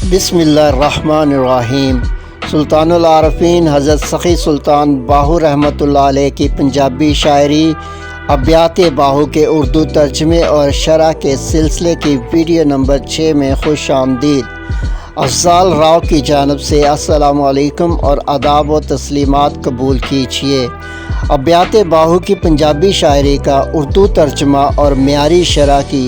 बिस्मिल्लाहिर्रहमानिर्रहीम। सुल्तानुल आरफीन हज़रत सखी सुल्तान बाहू रहमतुल्लाह अलैह की पंजाबी शायरी अब्यात बाहू के उर्दू तर्जमे और शरह के सिलसिले की वीडियो नंबर 6 में खुश आमदीद। अफ़ज़ाल राव की जानब से अस्सलामु अलैकुम और आदाब व तस्लीमात कबूल कीजिए। अब्यात बाहू की पंजाबी शायरी का उर्दू तर्जमा और मेयारी शरह की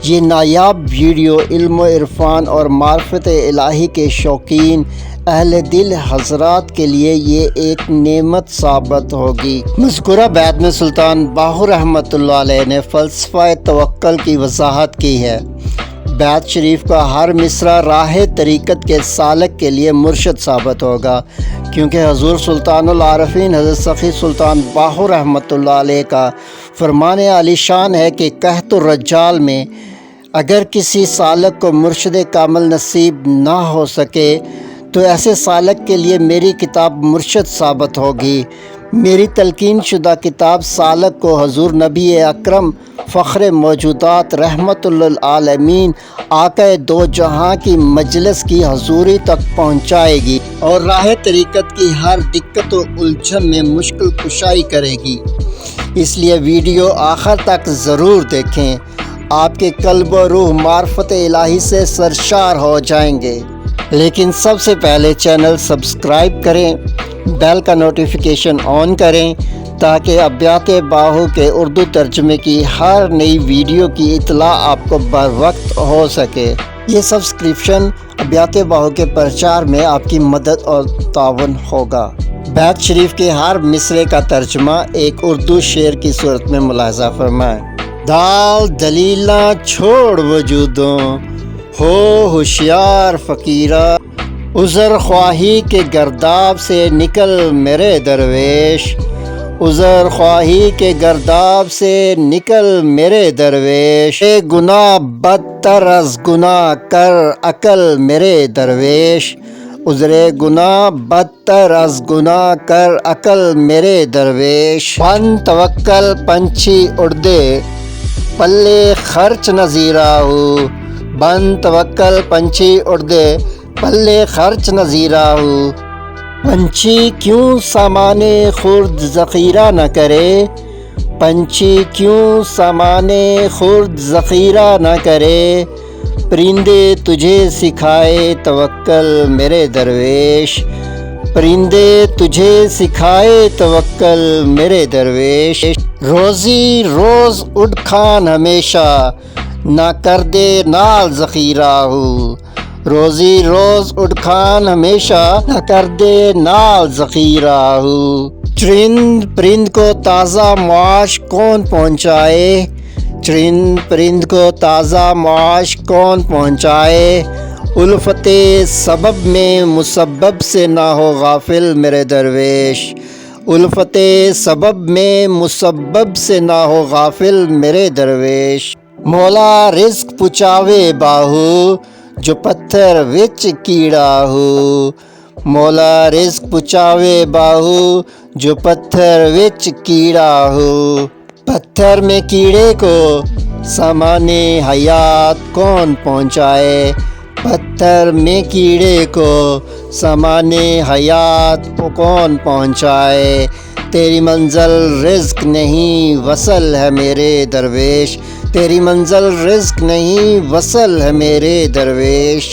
ये नायाब वीडियो इल्म इरफान और मार्फत इलाही के शौकीन अहले दिल हजरात के लिए ये एक नेमत साबित होगी। मज़कूरा बैत में सुल्तान बाहू रहमतुल्लाह अलैह ने फ़लसफ़ा तवक्कुल की वज़ाहत की है। बैत शरीफ का हर मिसरा राह तरीक़त के सालक के लिए मुर्शद साबित होगा, क्योंकि हज़ूर सुल्तानुल आरफीन हज़रत सखी सुल्तान बाहू रहमतुल्लाह अलैह का फरमान आलीशान है कि कहतुर रज्जाल में अगर किसी सालक को मुर्शद कामिल नसीब ना हो सके तो ऐसे सालक के लिए मेरी किताब मुर्शद साबित होगी। मेरी तलकीन शुदा किताब सालक को हजूर नबी अकरम फ़ख्र मौजूदात रहमतुल्लिल आलमीन आक़ा दो जहां की मजलिस की हजूरी तक पहुंचाएगी और राह तरीक़त की हर दिक्कत व उलझन में मुश्किल कुशाई करेगी। इसलिए वीडियो आखिर तक ज़रूर देखें, आपके कल्ब और रूह मार्फत इलाही से सरशार हो जाएंगे। लेकिन सबसे पहले चैनल सब्सक्राइब करें, बेल का नोटिफिकेशन ऑन करें ताकि अब्यात बाहू के उर्दू तर्जमे की हर नई वीडियो की इत्तला आपको बर वक्त हो सके। ये सब्सक्रिप्शन अब्यात बाहू के प्रचार में आपकी मदद और तावन होगा। बैत शरीफ के हर मिसरे का तर्जमा एक उर्दू शेर की सूरत में मुलाहजा फरमाएं। दाल दलीला छोड़ वजूदों हो होशियार फ़कीरा, उज़र ख्वाही के गर्दाब से निकल मेरे दरवेश, उज़र ख्वाही के गर्दाब से निकल मेरे दरवेश, ए गुनाह बदतर अज़ गुनाह कर अकल मेरे दरवेश, उज़रे गुनाह बदतर अज़ गुनाह कर अकल मेरे दरवेश। बन तवक्कल पंछी उड़दे पल्ले खर्च नज़ीरा हूँ, बन तवक्कल पंछी उड़दे पल्ले खर्च नज़ीरा हूँ। पंछी क्यों सामाने खुर्द ज़ख़ीरा न करे, पंछी क्यों सामाने खुर्द ज़ख़ीरा न करे, परिंदे तुझे सिखाए तवक्कल मेरे दरवेश, परिंदे तुझे सिखाए तवक्कल मेरे दरवेश। रोज़ी रोज़ उड़ खान हमेशा ना कर दे नाल ज़ख़ीरा हूँ, रोज़ी रोज़ उड़ खान हमेशा ना कर दे नाल ज़ख़ीरा हूँ। चरिंद परिंद को ताज़ा मुआश कौन पहुँचाए, चरिंद परिंद को ताज़ा मुआश कौन पहुँचाए, उल्फते सबब में मुसब्बब से ना हो गाफिल मेरे दरवेश, उल्फते सबब में मुसब्बब से ना हो गाफिल मेरे दरवेश। मौला रिज़्क़ पुचावे बाहू जो पत्थर विच कीड़ा हो, मौला रिज़्क़ पुचावे बाहू जो पत्थर विच कीड़ा हो। पत्थर में कीड़े को सामाने हयात कौन पहुँचाए, पत्थर में कीड़े को सामाने हयात को कौन पहुँचाए। तेरी मंज़िल रिज़्क़ नहीं वसल है मेरे दरवेश, तेरी मंज़िल रिज़्क़ नहीं वसल है मेरे दरवेश।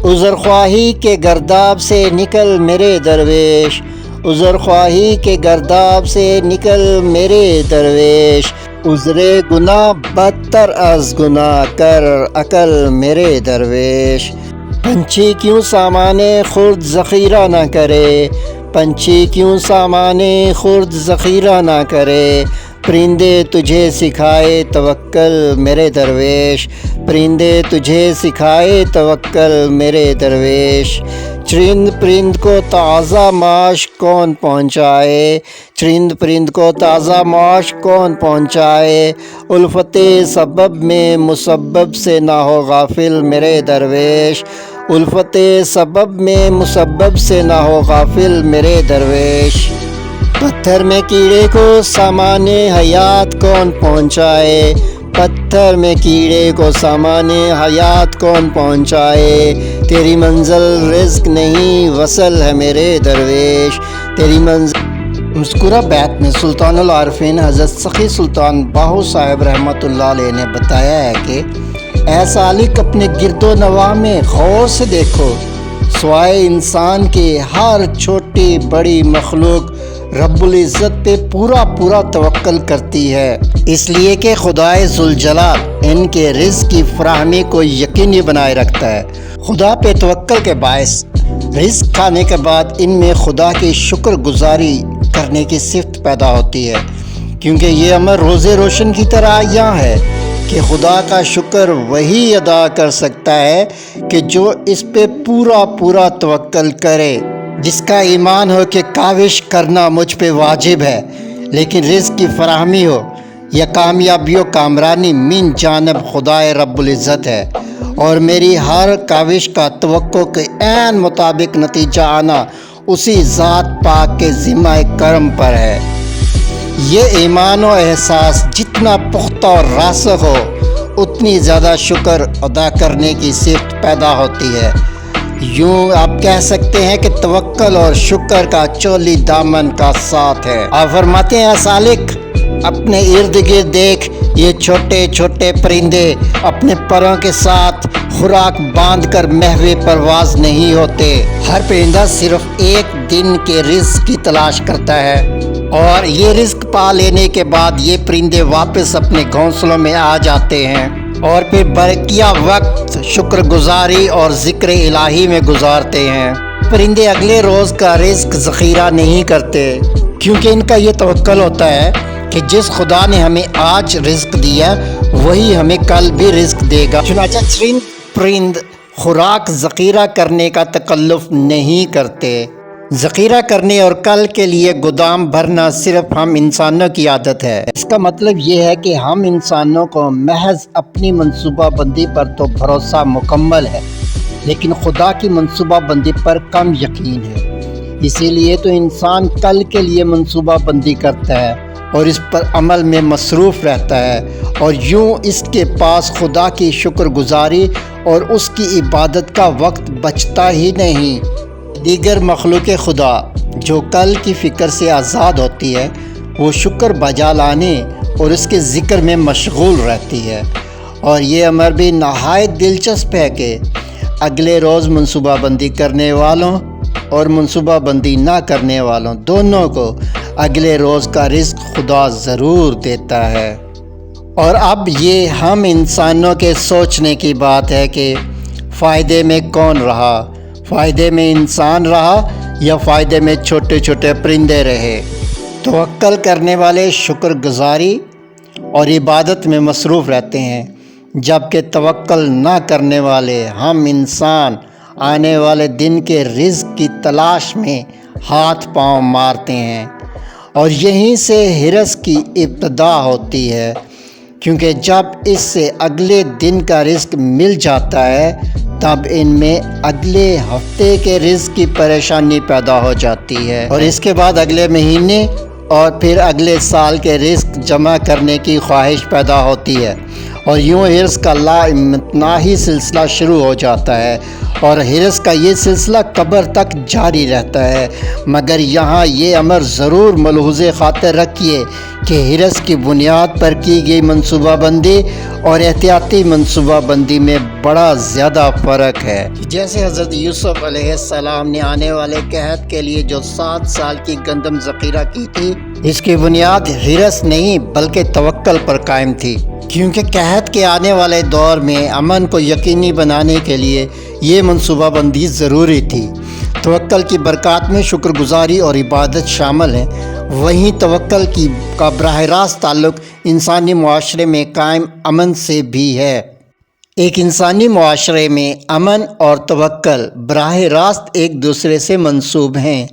उज़र ख्वाही के गर्दाब से निकल मेरे दरवेश, उज़र ख्वाही के गर्दाब से निकल मेरे दरवेश, उज़रे गुनाह बदतर अज़ गुनाह कर अकल मेरे दरवेश। पंछी क्यों सामाने खुर्द ज़ख़ीरा ना करे, पंछी क्यों सामाने खुर्द ज़ख़ीरा ना करे, परिंदे तुझे सिखाए तवक्कल मेरे दरवेश, परिंदे तुझे सिखाए तवक्कल मेरे दरवेश। चरिंद परिंद को ताज़ा माश कौन पहुँचाए, चरिंद परिंद को ताज़ा माश कौन पहुँचाए, उल्फते सबब में मुसब्बब से ना हो गाफिल मेरे दरवेश, उल्फते सबब में मुसब्बब से ना हो गाफिल मेरे दरवेश। पत्थर में कीड़े को सामाने हयात कौन पहुँचाए, पत्थर में कीड़े को सामाने हयात कौन पहुँचाए। تیری منزل رزق نہیں وصل ہے میرے درویش، تیری منزل۔ مذکورہ بیت میں سلطان العارفین حضرت سخی سلطان باہو صاحب رحمۃ اللہ علیہ نے بتایا ہے کہ اے سالک، اپنے گرد و نواح میں غور سے دیکھو، سوائے انسان کے ہر چھوٹی بڑی مخلوق رب العزت پہ پورا توکل کرتی ہے، اس لیے کہ خدائے ذوالجلال ان کے رزق کی فراہمی کو یقینی بنائے رکھتا ہے۔ خدا پہ توکل کے باعث رزق کھانے کے بعد ان میں خدا کی شکر گزاری کرنے کی صفت پیدا ہوتی ہے، کیونکہ یہ امر روزے روشن کی طرح یہاں ہے کہ خدا کا شکر وہی ادا کر سکتا ہے کہ جو اس پہ پورا توکل کرے، جس کا ایمان ہو کہ کاوش کرنا مجھ پہ واجب ہے، لیکن رزق کی فراہمی ہو یا کامیابی و کامرانی من جانب خدائے رب العزت ہے، اور میری ہر کاوش کا توقع کے عین مطابق نتیجہ آنا اسی ذات پاک کے ذمہ کرم پر ہے۔ یہ ایمان و احساس جتنا پختہ اور راسخ ہو، اتنی زیادہ شکر ادا کرنے کی صفت پیدا ہوتی ہے۔ یوں آپ کہہ سکتے ہیں کہ توکل اور شکر کا چولی دامن کا ساتھ ہے۔ آپ فرماتے ہیں سالک، اپنے ارد گرد دیکھ، یہ چھوٹے پرندے اپنے پروں کے ساتھ خوراک باندھ کر محو پرواز نہیں ہوتے۔ ہر پرندہ صرف ایک دن کے رزق کی تلاش کرتا ہے، اور یہ رزق پا لینے کے بعد یہ پرندے واپس اپنے گھونسلوں میں آ جاتے ہیں، اور پھر برقیہ وقت شکر گزاری اور ذکر الہی میں گزارتے ہیں۔ پرندے اگلے روز کا رزق ذخیرہ نہیں کرتے، کیونکہ ان کا یہ توکل ہوتا ہے کہ جس خدا نے ہمیں آج رزق دیا وہی ہمیں کل بھی رزق دے گا۔ چنانچہ پرند خوراک ذخیرہ کرنے کا تکلف نہیں کرتے۔ ذخیرہ کرنے اور کل کے لیے گودام بھرنا صرف ہم انسانوں کی عادت ہے۔ اس کا مطلب یہ ہے کہ ہم انسانوں کو محض اپنی منصوبہ بندی پر تو بھروسہ مکمل ہے، لیکن خدا کی منصوبہ بندی پر کم یقین ہے۔ اسی لیے تو انسان کل کے لیے منصوبہ بندی کرتا ہے اور اس پر عمل میں مصروف رہتا ہے، اور یوں اس کے پاس خدا کی شکر گزاری اور اس کی عبادت کا وقت بچتا ہی نہیں۔ دیگر مخلوق خدا جو کل کی فکر سے آزاد ہوتی ہے، وہ شکر بجا لانے اور اس کے ذکر میں مشغول رہتی ہے۔ اور یہ امر بھی نہایت دلچسپ ہے کہ اگلے روز منصوبہ بندی کرنے والوں اور منصوبہ بندی نہ کرنے والوں دونوں کو اگلے روز کا رزق خدا ضرور دیتا ہے۔ اور اب یہ ہم انسانوں کے سوچنے کی بات ہے کہ فائدے میں کون رہا، فائدے میں انسان رہا یا فائدے میں چھوٹے پرندے رہے۔ توکل کرنے والے شکر گزاری اور عبادت میں مصروف رہتے ہیں، جبکہ توکل نہ کرنے والے ہم انسان آنے والے دن کے رزق کی تلاش میں ہاتھ پاؤں مارتے ہیں، اور یہیں سے ہرس کی ابتدا ہوتی ہے، کیونکہ جب اس سے اگلے دن کا رزق مل جاتا ہے تب ان میں اگلے ہفتے کے رزق کی پریشانی پیدا ہو جاتی ہے، اور اس کے بعد اگلے مہینے اور پھر اگلے سال کے رزق جمع کرنے کی خواہش پیدا ہوتی ہے، اور یوں ہرس کا لامتناہی سلسلہ شروع ہو جاتا ہے، اور ہرس کا یہ سلسلہ قبر تک جاری رہتا ہے۔ مگر یہاں یہ امر ضرور ملحوظ خاطر رکھیے کہ ہرس کی بنیاد پر کی گئی منصوبہ بندی اور احتیاطی منصوبہ بندی میں بڑا زیادہ فرق ہے۔ جیسے حضرت یوسف علیہ السلام نے آنے والے قحط کے لیے جو 7 سال کی گندم ذخیرہ کی تھی، اس کی بنیاد ہرس نہیں بلکہ توکل پر قائم تھی، کیونکہ قحط کے آنے والے دور میں امن کو یقینی بنانے کے لیے یہ منصوبہ بندی ضروری تھی۔ توکل کی برکات میں شکر گزاری اور عبادت شامل ہیں، وہیں توکل کا براہ راست تعلق انسانی معاشرے میں قائم امن سے بھی ہے۔ ایک انسانی معاشرے میں امن اور توکل براہ راست ایک دوسرے سے منسوب ہیں۔